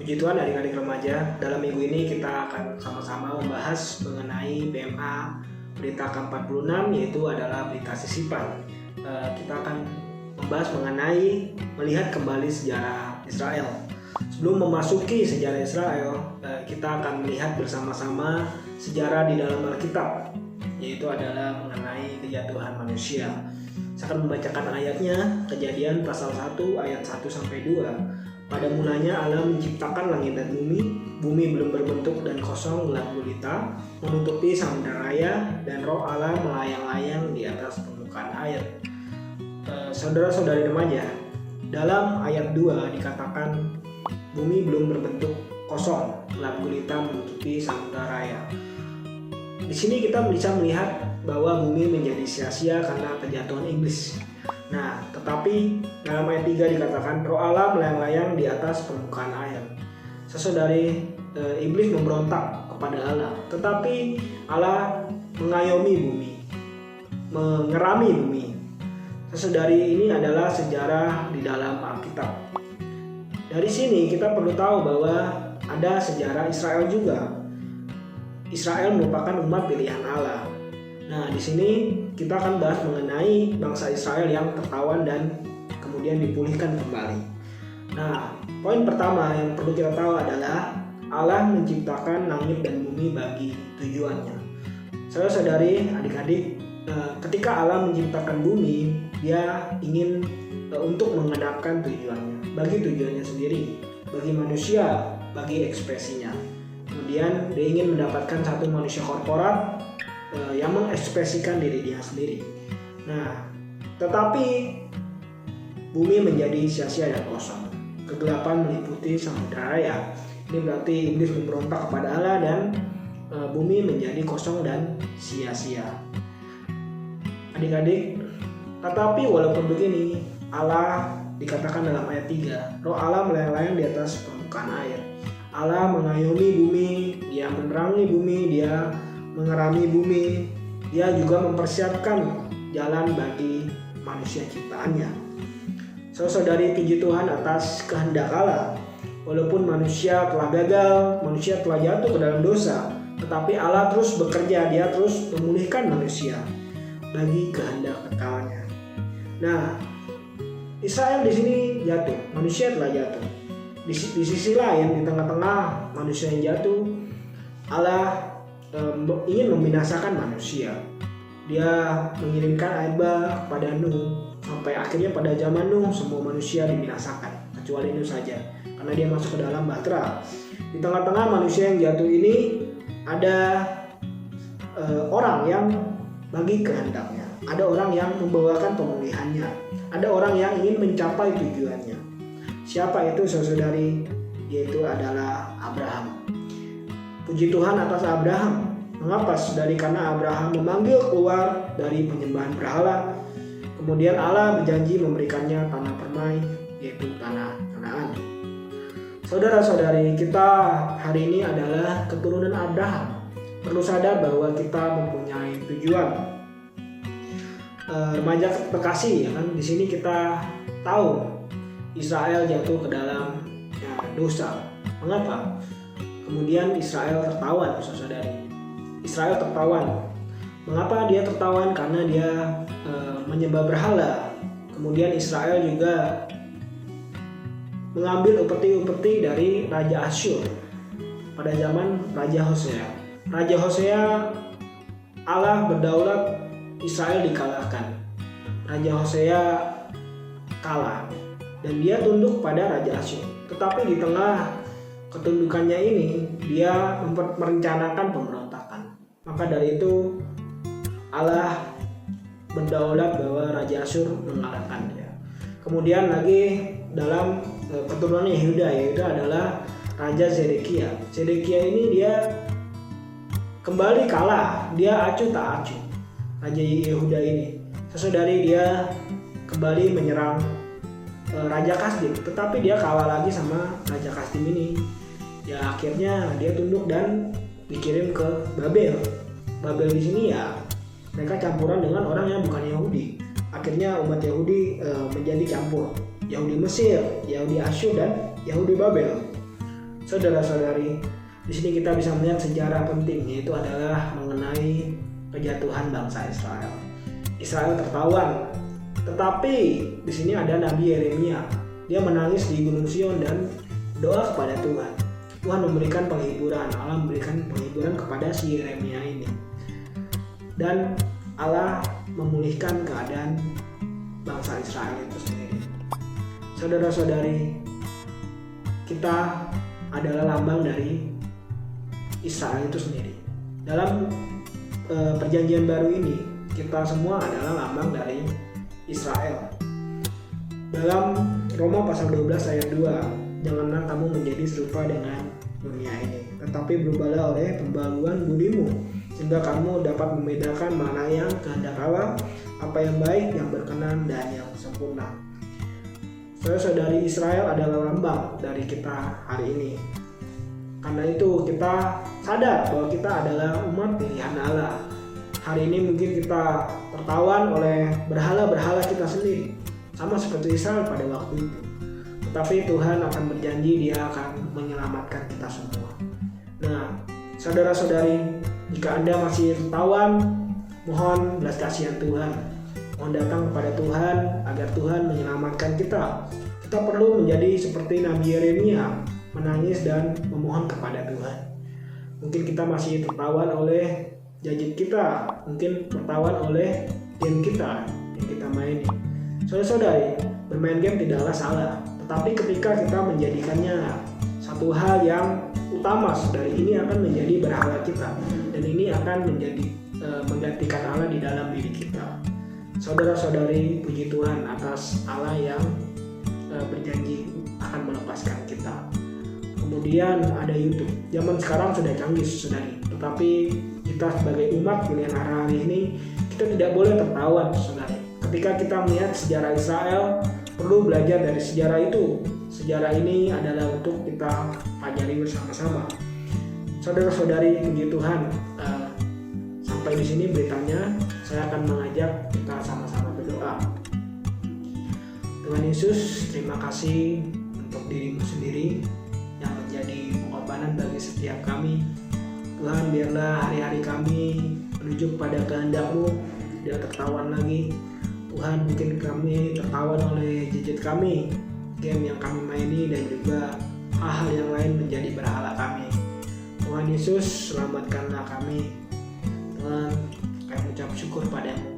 Puji Tuhan adik-adik remaja, dalam minggu ini kita akan sama-sama membahas mengenai PMA berita ke-46, yaitu adalah berita sisipan. Kita akan membahas mengenai melihat kembali sejarah Israel. Sebelum memasuki sejarah Israel, kita akan melihat bersama-sama sejarah di dalam Alkitab, yaitu adalah mengenai kejatuhan manusia. Saya akan membacakan ayatnya, Kejadian pasal 1 ayat 1-2. Pada mulanya Allah menciptakan langit dan bumi belum berbentuk dan kosong gelap gulita, menutupi samudera raya, dan roh Allah melayang-layang di atas permukaan air. Saudara-saudari remaja, dalam ayat 2 dikatakan bumi belum berbentuk, kosong, gelap gulita, menutupi samudera raya. Di sini kita bisa melihat bahwa bumi menjadi sia-sia karena kejatuhan iblis. Nah, tetapi dalam ayat 3 dikatakan roh Allah melayang-layang di atas permukaan air. Saudari, iblis memberontak kepada Allah, tetapi Allah mengayomi bumi, mengerami bumi. Saudari, ini adalah sejarah di dalam Alkitab. Dari sini kita perlu tahu bahwa ada sejarah Israel juga. Israel merupakan umat pilihan Allah. Nah, di sini kita akan bahas mengenai bangsa Israel yang tertawan dan kemudian dipulihkan kembali. Nah, poin pertama yang perlu kita tahu adalah Allah menciptakan langit dan bumi bagi tujuannya. Saudara-saudari, adik-adik, ketika Allah menciptakan bumi, Dia ingin untuk mengenapkan tujuannya, bagi tujuannya sendiri, bagi manusia, bagi ekspresinya. Kemudian Dia ingin mendapatkan satu manusia korporat yang mengekspresikan diri Dia sendiri. Nah, tetapi bumi menjadi sia-sia dan kosong. Kegelapan meliputi samudera raya. Ini berarti iblis memberontak kepada Allah dan bumi menjadi kosong dan sia-sia. Adik-adik, tetapi walaupun begini, Allah dikatakan dalam ayat 3, roh Allah melayang-layang di atas permukaan air. Allah mengayomi bumi, Dia menerangi bumi, Dia mengerami bumi, Dia juga mempersiapkan jalan bagi manusia ciptaannya. Saudari, puji Tuhan atas kehendak Allah. Walaupun manusia telah gagal, manusia telah jatuh ke dalam dosa, tetapi Allah terus bekerja, Dia terus memulihkan manusia bagi kehendak kekalnya. Nah, Israel di sini jatuh, manusia telah jatuh. Di sisi lain, di tengah-tengah manusia yang jatuh, Allah ingin membinasakan manusia. Dia mengirimkan air bah kepada Nuh, sampai akhirnya pada zaman Nuh semua manusia dibinasakan kecuali Nuh saja, karena dia masuk ke dalam bahtera. Di tengah-tengah manusia yang jatuh ini ada orang yang bagi kehendaknya, ada orang yang membawakan pemulihannya, ada orang yang ingin mencapai tujuannya. Siapa itu, saudari? Yaitu adalah Abraham. Puji Tuhan atas Abraham. Mengapa, saudari? Karena Abraham memanggil keluar dari penyembahan berhala. Kemudian Allah berjanji memberikannya tanah permai, yaitu tanah Kanaan. Saudara-saudari, kita hari ini adalah keturunan Abraham. Perlu sadar bahwa kita mempunyai tujuan. Remaja terkasih, ya kan? Di sini kita tahu Israel jatuh ke dalam dosa. Mengapa? Kemudian Israel tertawan, saudari. Israel tertawan. Mengapa dia tertawan? Karena dia menyembah berhala. Kemudian Israel juga mengambil upeti-upeti dari Raja Asyur pada zaman Raja Hosea. Raja Hosea, Allah berdaulat, Israel dikalahkan. Raja Hosea kalah dan dia tunduk pada Raja Asyur. Tetapi di tengah ketundukannya ini, dia merencanakan pemberontakan. Maka dari itu Allah berdaulat bahwa Raja Asyur mengalahkan dia. Kemudian lagi dalam keturunan Yehuda, yaitu adalah Raja Zedekia. Zedekia ini dia kembali kalah, dia acuh tak acuh. Raja Yehuda ini, saudari, dia kembali menyerang Raja Kasdim, tetapi dia kalah lagi sama Raja Kasdim ini. Ya akhirnya dia tunduk dan dikirim ke Babel. Babel di sini ya mereka campuran dengan orang yang bukan Yahudi. Akhirnya umat Yahudi menjadi campur, Yahudi Mesir, Yahudi Asyur, dan Yahudi Babel. Saudara-saudari, di sini kita bisa melihat sejarah penting, yaitu adalah mengenai kejatuhan bangsa Israel. Israel tertawan, tetapi di sini ada Nabi Yeremia. Dia menangis di Gunung Sion dan doa kepada Tuhan. Tuhan memberikan penghiburan, Allah memberikan penghiburan kepada si Yeremia ini. Dan Allah memulihkan keadaan bangsa Israel itu sendiri. Saudara-saudari, kita adalah lambang dari Israel itu sendiri. Dalam perjanjian baru ini, kita semua adalah lambang dari Israel. Dalam Roma pasal 12 ayat 2, janganlah kamu menjadi serupa dengan dunia ini, tetapi berubahlah oleh pembaruan budimu, sehingga kamu dapat membedakan mana yang kehendak Allah, apa yang baik, yang berkenan, dan yang sempurna. Saudara-saudari, Israel adalah lambang dari kita hari ini. Karena itu kita sadar bahwa kita adalah umat pilihan Allah. Hari ini mungkin kita tertawan oleh berhala-berhala kita sendiri, sama seperti Israel pada waktu itu. Tetapi Tuhan akan berjanji Dia akan menyelamatkan kita semua. Nah, saudara-saudari, jika Anda masih tertawan, mohon belas kasihan Tuhan. Mohon datang kepada Tuhan agar Tuhan menyelamatkan kita. Kita perlu menjadi seperti Nabi Yeremia, menangis dan memohon kepada Tuhan. Mungkin kita masih tertawan oleh gadget kita, mungkin tertawan oleh game kita yang kita maini. Saudara-saudari, bermain game tidaklah salah, tetapi ketika kita menjadikannya satu hal yang utama, saudari, ini akan menjadi berhala kita, dan ini akan menjadi menggantikan Allah di dalam diri kita. Saudara-saudari, puji Tuhan atas Allah yang berjanji akan melepaskan kita. Kemudian ada YouTube. Zaman sekarang sudah canggih, saudari. Tetapi kita sebagai umat pilihan hari ini, kita tidak boleh tertawan, saudari. Ketika kita melihat sejarah Israel, perlu belajar dari sejarah itu. Sejarah ini adalah untuk kita pelajari bersama-sama. Saudara-saudari, puji Tuhan. Sampai di sini beritanya. Saya akan mengajak kita sama-sama berdoa. Tuhan Yesus, terima kasih untuk dirimu sendiri yang menjadi pengorbanan bagi setiap kami. Tuhan, biarlah hari-hari kami menuju pada kehendak-Mu, tidak tertawan lagi. Tuhan, mungkin kami tertawan oleh gadget kami, game yang kami maini, dan juga hal-hal yang lain menjadi berhala kami. Tuhan Yesus, selamatkanlah kami. Tuhan, kami ucap syukur padamu.